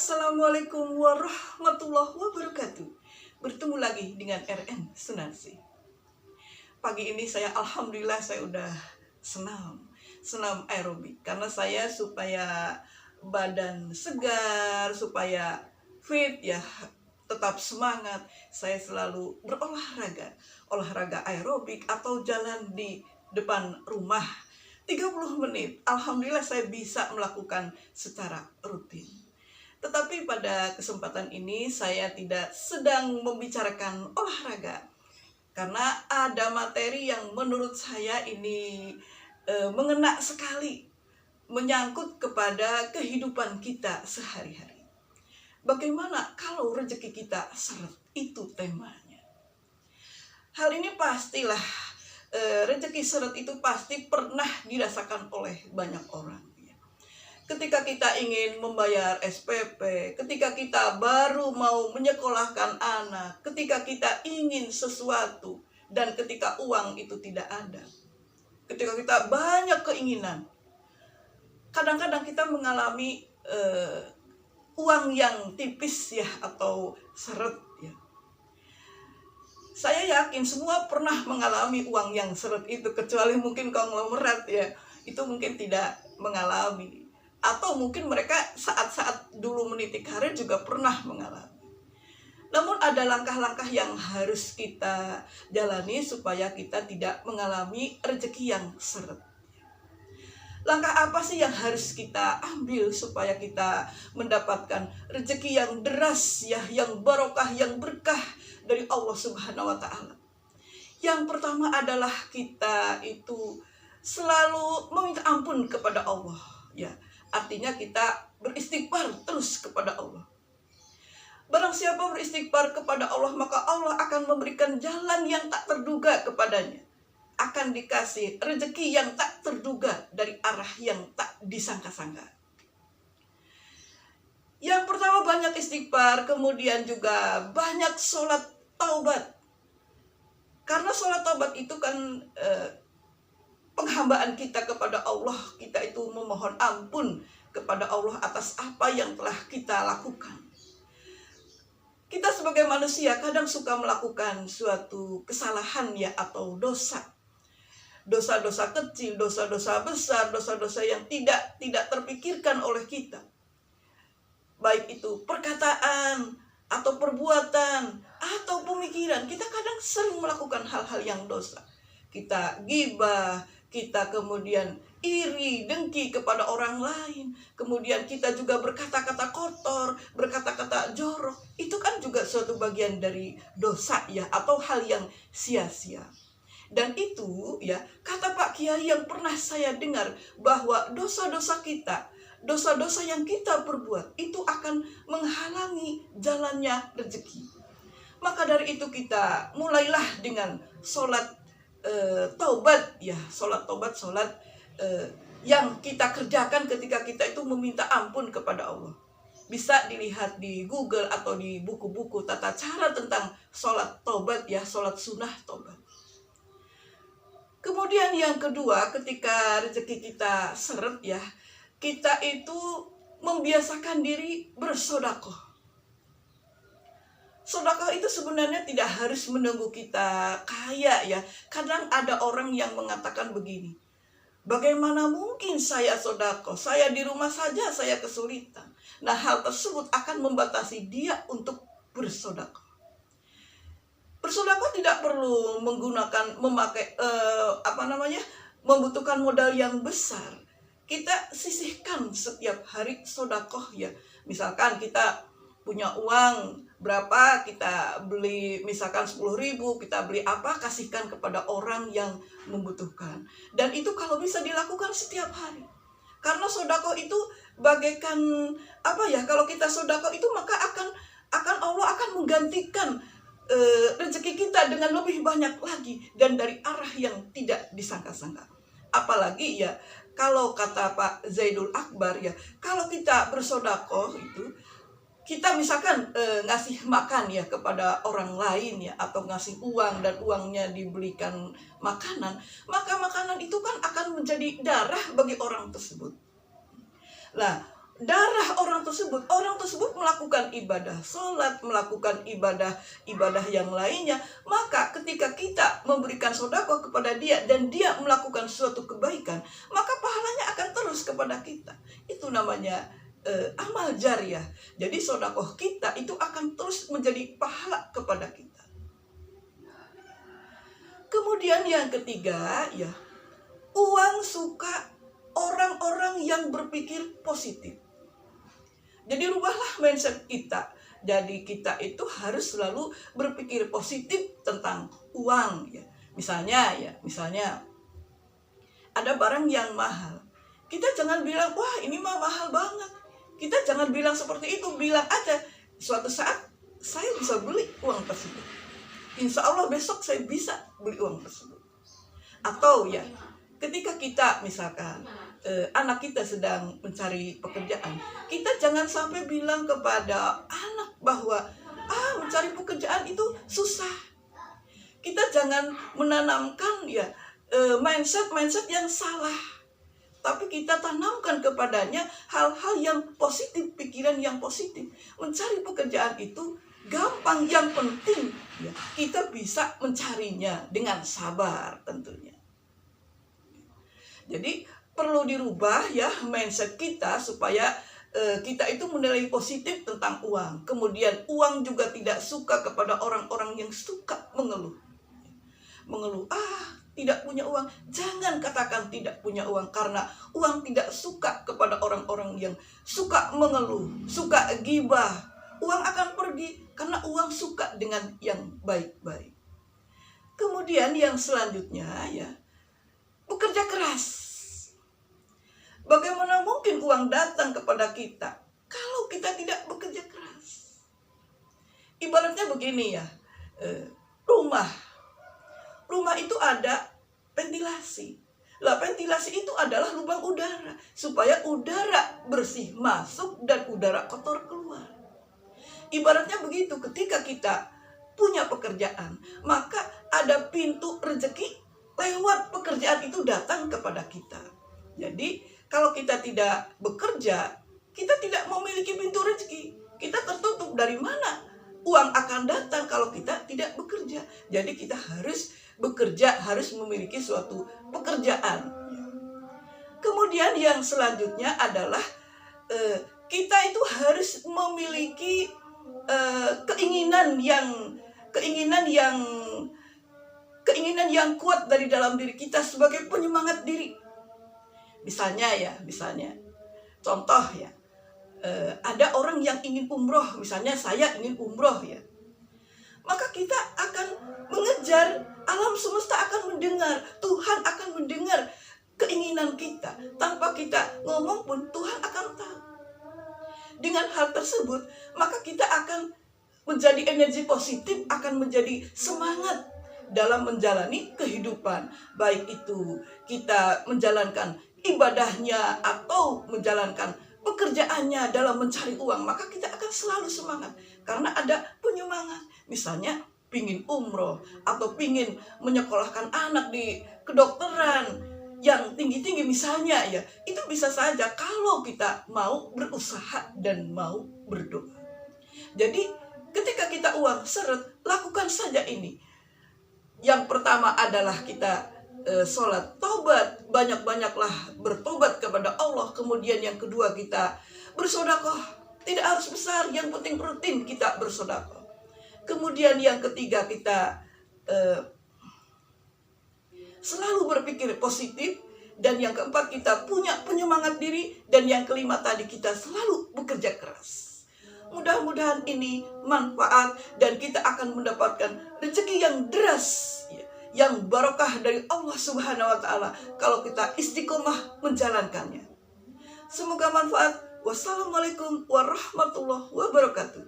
Assalamualaikum warahmatullahi wabarakatuh. Bertemu lagi dengan RN Sunarsi. Pagi ini alhamdulillah saya udah senam aerobik. Karena saya supaya badan segar, supaya fit ya, tetap semangat, saya selalu berolahraga. Olahraga aerobik atau jalan di depan rumah 30 menit. Alhamdulillah saya bisa melakukan secara rutin. Tetapi pada kesempatan ini saya tidak sedang membicarakan olahraga, karena ada materi yang menurut saya ini mengena sekali, menyangkut kepada kehidupan kita sehari-hari. Bagaimana kalau rezeki kita seret? Itu temanya. Hal ini pastilah, rezeki seret itu pasti pernah dirasakan oleh banyak orang. Ketika kita ingin membayar SPP, ketika kita baru mau menyekolahkan anak, ketika kita ingin sesuatu, dan ketika uang itu tidak ada. Ketika kita banyak keinginan, kadang-kadang kita mengalami uang yang tipis ya, atau seret ya. Saya yakin semua pernah mengalami uang yang seret itu, kecuali mungkin konglomerat ya, itu mungkin tidak mengalami. Atau mungkin mereka saat-saat dulu meniti karir juga pernah mengalami. Namun ada langkah-langkah yang harus kita jalani supaya kita tidak mengalami rezeki yang seret. Langkah apa sih yang harus kita ambil supaya kita mendapatkan rezeki yang deras ya, yang barokah, yang berkah dari Allah Subhanahu wa Ta'ala? Yang pertama adalah kita itu selalu meminta ampun kepada Allah ya. Artinya kita beristighfar terus kepada Allah. Barang siapa beristighfar kepada Allah, maka Allah akan memberikan jalan yang tak terduga kepadanya. Akan dikasih rezeki yang tak terduga dari arah yang tak disangka-sangka. Yang pertama banyak istighfar, kemudian juga banyak sholat taubat. Karena sholat taubat itu kan penghambaan kita kepada Allah. Kita itu memohon ampun kepada Allah atas apa yang telah kita lakukan. Kita sebagai manusia kadang suka melakukan suatu kesalahan ya, atau dosa. Dosa-dosa kecil, dosa-dosa besar, dosa-dosa yang tidak terpikirkan oleh kita. Baik itu perkataan, atau perbuatan, atau pemikiran. Kita kadang sering melakukan hal-hal yang dosa. Kita ghibah, kita kemudian iri, dengki kepada orang lain. Kemudian kita juga berkata-kata kotor, berkata-kata jorok. Itu kan juga suatu bagian dari dosa ya, atau hal yang sia-sia. Dan itu ya, kata Pak Kiai yang pernah saya dengar, bahwa dosa-dosa kita, dosa-dosa yang kita perbuat, itu akan menghalangi jalannya rezeki. Maka dari itu kita mulailah dengan sholat taubat ya, sholat yang kita kerjakan ketika kita itu meminta ampun kepada Allah. Bisa dilihat di Google atau di buku-buku tata cara tentang sholat taubat ya, sholat sunnah taubat. Kemudian yang kedua, ketika rezeki kita seret ya, kita itu membiasakan diri bersedekah. Sedekah itu sebenarnya tidak harus menunggu kita kaya ya. Kadang ada orang yang mengatakan begini, bagaimana mungkin saya sedekah? Saya di rumah saja saya kesulitan. Nah, hal tersebut akan membatasi dia untuk bersedekah. Bersedekah tidak perlu membutuhkan modal yang besar. Kita sisihkan setiap hari sedekah ya. Misalkan kita punya uang berapa, kita beli misalkan 10.000, kita beli apa, kasihkan kepada orang yang membutuhkan. Dan itu kalau bisa dilakukan setiap hari. Karena sedekah itu bagaikan kalau kita sedekah itu maka Allah akan menggantikan rezeki kita dengan lebih banyak lagi dan dari arah yang tidak disangka-sangka. Apalagi ya, kalau kata Pak Zaidul Akbar ya, kalau kita bersedekah itu, kita misalkan ngasih makan ya kepada orang lain ya, atau ngasih uang dan uangnya dibelikan makanan, maka makanan itu kan akan menjadi darah bagi orang tersebut. Nah, darah orang tersebut melakukan ibadah sholat, melakukan ibadah yang lainnya, maka ketika kita memberikan sedekah kepada dia dan dia melakukan suatu kebaikan, maka pahalanya akan terus kepada kita. Itu namanya amal jariah. Jadi sedekah kita itu akan terus menjadi pahala kepada kita. Kemudian yang ketiga, ya, uang suka orang-orang yang berpikir positif. Jadi rubahlah mindset kita. Jadi kita itu harus selalu berpikir positif tentang uang, ya. Misalnya ada barang yang mahal. Kita jangan bilang, wah ini mah mahal banget. Kita jangan bilang seperti itu. Bilang aja, suatu saat saya bisa beli uang tersebut. Insya Allah besok saya bisa beli uang tersebut. Atau ya, ketika kita misalkan anak kita sedang mencari pekerjaan, kita jangan sampai bilang kepada anak bahwa mencari pekerjaan itu susah. Kita jangan menanamkan ya mindset yang salah, tapi kita tanamkan kepadanya hal-hal yang positif, pikiran yang positif. Mencari pekerjaan itu gampang, yang penting ya kita bisa mencarinya dengan sabar tentunya. Jadi perlu dirubah ya mindset kita supaya kita itu menilai positif tentang uang. Kemudian uang juga tidak suka kepada orang-orang yang suka mengeluh. Tidak punya uang. Jangan katakan tidak punya uang, karena uang tidak suka kepada orang-orang yang suka mengeluh, suka gibah. Uang akan pergi karena uang suka dengan yang baik-baik. Kemudian yang selanjutnya ya, bekerja keras. Bagaimana mungkin uang datang kepada kita kalau kita tidak bekerja keras? Ibaratnya begini ya, rumah itu ada ventilasi. Lah ventilasi itu adalah lubang udara supaya udara bersih masuk dan udara kotor keluar. Ibaratnya begitu, ketika kita punya pekerjaan, maka ada pintu rezeki lewat pekerjaan itu datang kepada kita. Jadi kalau kita tidak bekerja, kita tidak memiliki pintu rezeki. Kita tertutup. Dari mana uang akan datang kalau kita tidak bekerja? Jadi kita harus bekerja, harus memiliki suatu pekerjaan. Kemudian yang selanjutnya adalah kita itu harus memiliki keinginan yang kuat dari dalam diri kita sebagai penyemangat diri. Misalnya contoh ya, ada orang yang ingin umroh, misalnya saya ingin umroh ya, maka kita akan mengejar, alam semesta akan mendengar, Tuhan akan mendengar keinginan kita. Tanpa kita ngomong pun Tuhan akan tahu. Dengan hal tersebut, maka kita akan menjadi energi positif, akan menjadi semangat dalam menjalani kehidupan. Baik itu kita menjalankan ibadahnya atau menjalankan pekerjaannya dalam mencari uang, maka kita akan selalu semangat karena ada penyemangat. Misalnya pingin umroh atau pingin menyekolahkan anak di kedokteran yang tinggi-tinggi misalnya ya, itu bisa saja kalau kita mau berusaha dan mau berdoa. Jadi ketika kita uang seret, lakukan saja ini. Yang pertama adalah kita sholat, tobat, banyak-banyaklah bertobat kepada Allah. Kemudian yang kedua kita bersedekah, tidak harus besar, yang penting rutin kita bersedekah. Kemudian yang ketiga kita selalu berpikir positif. Dan yang keempat kita punya penyemangat diri. Dan yang kelima tadi kita selalu bekerja keras. Mudah-mudahan ini manfaat dan kita akan mendapatkan rezeki yang deras, yang barokah dari Allah Subhanahu wa Ta'ala kalau kita istiqomah menjalankannya. Semoga manfaat. Wassalamualaikum warahmatullahi wabarakatuh.